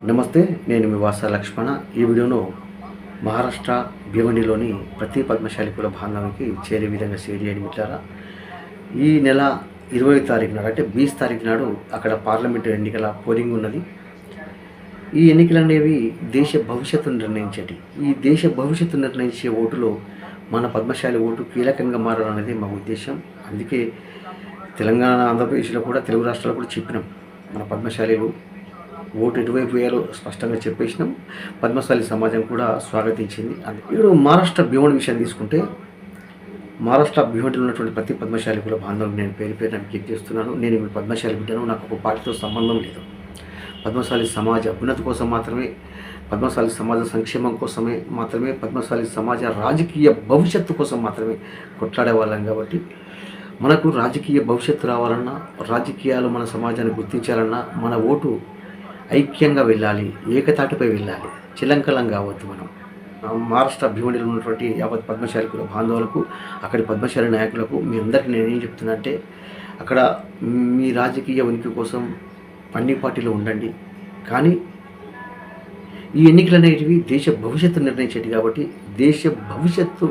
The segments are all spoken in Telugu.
నమస్తే, నేను మీ వాసా లక్ష్మణ. ఈ వీడియోను మహారాష్ట్ర భివండిలోని ప్రతి పద్మశాలి కుల బాంధవునికి చేరే విధంగా షేర్ చేయండి మిత్రులారా. ఈ నెల 20 తారీఖు నాడు అంటే 20 తారీఖు నాడు అక్కడ పార్లమెంటు ఎన్నికల పోలింగ్ ఉన్నది. ఈ ఎన్నికలు అనేవి దేశ భవిష్యత్తును నిర్ణయించేటి. ఈ దేశ భవిష్యత్తు నిర్ణయించే ఓటులో మన పద్మశాలి ఓటు కీలకంగా మారాలనేది మా ఉద్దేశం. అందుకే తెలంగాణ, ఆంధ్రప్రదేశ్లో కూడా, తెలుగు రాష్ట్రాల్లో కూడా చెప్పినాం, మన పద్మశాలీలు ఓటు ఎటువైపు వేయాలో స్పష్టంగా చెప్పేసినాం. పద్మశాలి సమాజం కూడా స్వాగతించింది. ఇప్పుడు మహారాష్ట్ర భివండి విషయం తీసుకుంటే, మహారాష్ట్ర భివండిలో ఉన్నటువంటి ప్రతి పద్మశాలి కుల బాంధవులకు నేను పేరు విజ్ఞప్తి చేస్తున్నాను. నేను ఇప్పుడు పద్మశాలి బిడ్డను, నాకు ఒక పార్టీతో సంబంధం లేదు. పద్మశాలి సమాజ అభ్యున్నతి కోసం మాత్రమే, పద్మశాలి సమాజ సంక్షేమం కోసమే మాత్రమే, పద్మశాలి సమాజ రాజకీయ భవిష్యత్తు కోసం మాత్రమే కొట్లాడే వాళ్ళం. కాబట్టి మనకు రాజకీయ భవిష్యత్తు రావాలన్నా, రాజకీయాలు మన సమాజాన్ని గుర్తించాలన్నా మన ఓటు ఐక్యంగా వెళ్ళాలి, ఏకతాటిపై వెళ్ళాలి, చిలంకలం కావద్దు. మనం మహారాష్ట్ర భివండిలో ఉన్నటువంటి యావత్ పద్మశాలి కుల బాంధవులకు, అక్కడి పద్మశాలి నాయకులకు మీ అందరికీ నేనేం చెప్తున్నా అంటే, అక్కడ మీ రాజకీయ ఉనికి కోసం అన్ని పార్టీలో ఉండండి, కానీ ఈ ఎన్నికలు అనేటివి దేశ భవిష్యత్తు నిర్ణయించేవి. కాబట్టి దేశ భవిష్యత్తు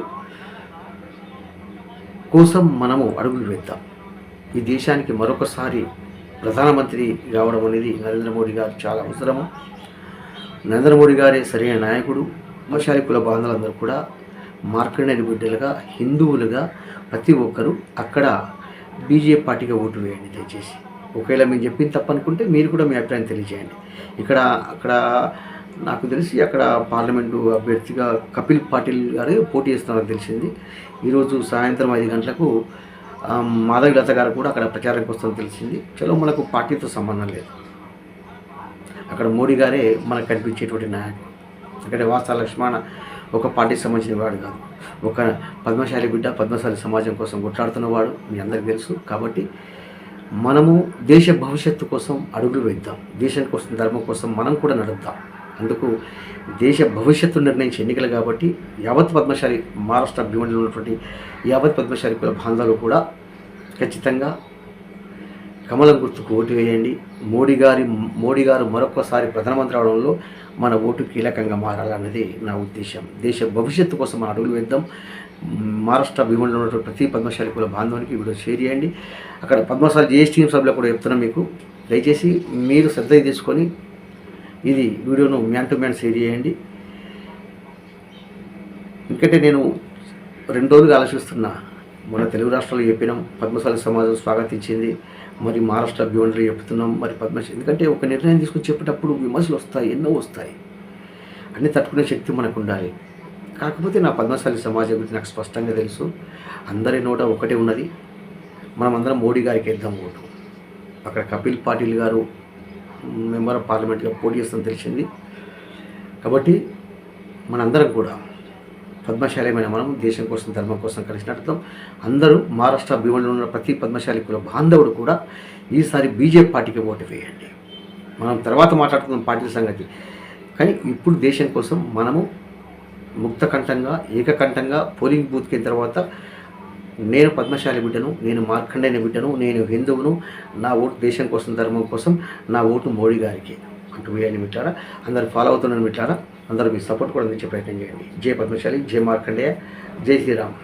కోసం మనము అడుగులు వేద్దాం. ఈ దేశానికి మరొకసారి ప్రధానమంత్రి కావడం అనేది నరేంద్ర మోడీ గారు చాలా అవసరము. నరేంద్ర మోడీ గారే సరైన నాయకుడు. పద్మశాలి కుల బాంధవులందరూ కూడా మార్కండేయుని బిడ్డలుగా, హిందువులుగా ప్రతి ఒక్కరూ అక్కడ బీజేపీ పార్టీగా ఓటు వేయండి దయచేసి. ఒకవేళ మేము చెప్పింది తప్పనుకుంటే మీరు కూడా మీ అభిప్రాయం తెలియజేయండి. అక్కడ నాకు తెలిసి అక్కడ పార్లమెంటు అభ్యర్థిగా కపిల్ పాటిల్ గారు పోటీ చేస్తున్నారని తెలిసింది. ఈరోజు సాయంత్రం 5 గంటలకు మాధవిలత గారు కూడా అక్కడ ప్రచారానికి వస్తుందని తెలిసింది. చలో, మనకు పార్టీతో సంబంధం లేదు. అక్కడ మోడీ గారే మనకు కనిపించేటువంటి నాయకుడు. అక్కడ వాసా లక్ష్మణ ఒక పార్టీకి సంబంధించిన వాడు కాదు, ఒక పద్మశాలి బిడ్డ, పద్మశాలి సమాజం కోసం కొట్లాడుతున్నవాడు, మీ అందరికీ తెలుసు. కాబట్టి మనము దేశ భవిష్యత్తు కోసం అడుగులు వేద్దాం, దేశం కోసం, ధర్మం కోసం మనం కూడా నడుద్దాం. అందుకు దేశ భవిష్యత్తు నిర్ణయించే ఎన్నికలు కాబట్టి యావత్ పద్మశాలి, మహారాష్ట్ర భివండిలో ఉన్నటువంటి యావత్ పద్మశాలి కుల బాంధవులు కూడా ఖచ్చితంగా కమలం గుర్తుకు ఓటు వేయండి. మోడీ గారు మరొకసారి ప్రధానమంత్రి అవడంలో మన ఓటు కీలకంగా మారాలన్నది నా ఉద్దేశం. దేశ భవిష్యత్తు కోసం మనం అడుగులు వేద్దాం. మహారాష్ట్ర భివండిలో ఉన్నటువంటి ప్రతి పద్మశాలి కుల బాంధవునికి వీడియో షేర్ చేయండి. అక్కడ పద్మశాలి జేఎస్టీఎం సభలో కూడా చెప్తున్నాం మీకు, దయచేసి మీరు శ్రద్ధ తీసుకొని ఇది వీడియోను మ్యాన్ టు మ్యాన్ షేర్ చేయండి. ఎందుకంటే నేను 2 రోజులుగా ఆలోచిస్తున్నా. మన తెలుగు రాష్ట్రాల్లో చెప్పినాం, పద్మశాలి సమాజం స్వాగతించింది. మరి మహారాష్ట్ర భివండిలో చెప్తున్నాం. మరి ఎందుకంటే ఒక నిర్ణయం తీసుకొని చెప్పేటప్పుడు విమర్శలు వస్తాయి, ఎన్నో వస్తాయి. అన్నీ తట్టుకునే శక్తి మనకు ఉండాలి. కాకపోతే నా పద్మశాలి సమాజం గురించి నాకు స్పష్టంగా తెలుసు. అందరి నోట ఒకటే ఉన్నది, మనమందరం మోడీ గారికి వేద్దాం ఓటు. అక్కడ కపిల్ పాటిల్ గారు మెంబర్ ఆఫ్ పార్లమెంట్గా పోటీ చేస్తుందని తెలిసింది. కాబట్టి మనందరం కూడా పద్మశాలమైన మనం దేశం కోసం, ధర్మం కోసం కలిసి నడుద్దాం. అందరూ మహారాష్ట్ర భివండిలో ఉన్న ప్రతి పద్మశాలి కుల బాంధవుడు కూడా ఈసారి బీజేపీ పార్టీకి ఓటు వేయండి. మనం తర్వాత మాట్లాడుతున్నాం పార్టీల సంగతి, కానీ ఇప్పుడు దేశం కోసం మనము ముక్తకంఠంగా, ఏకకంఠంగా పోలింగ్ బూత్కి అయిన తర్వాత నేను పద్మశాలి బిడ్డను, నేను మార్కండేయుని బిడ్డను, నేను హిందువును, నా ఓటు దేశం కోసం, ధర్మం కోసం, నా ఓటు మోడీ గారికి అంటూ వేయండి మిట్లారా. అందరూ ఫాలో అవుతున్నాను మిట్లారా. అందరూ మీ సపోర్ట్ కూడా అందించే ప్రయత్నం చేయండి. జై పద్మశాలి, జై మార్కండేయ, జై శ్రీరామ్.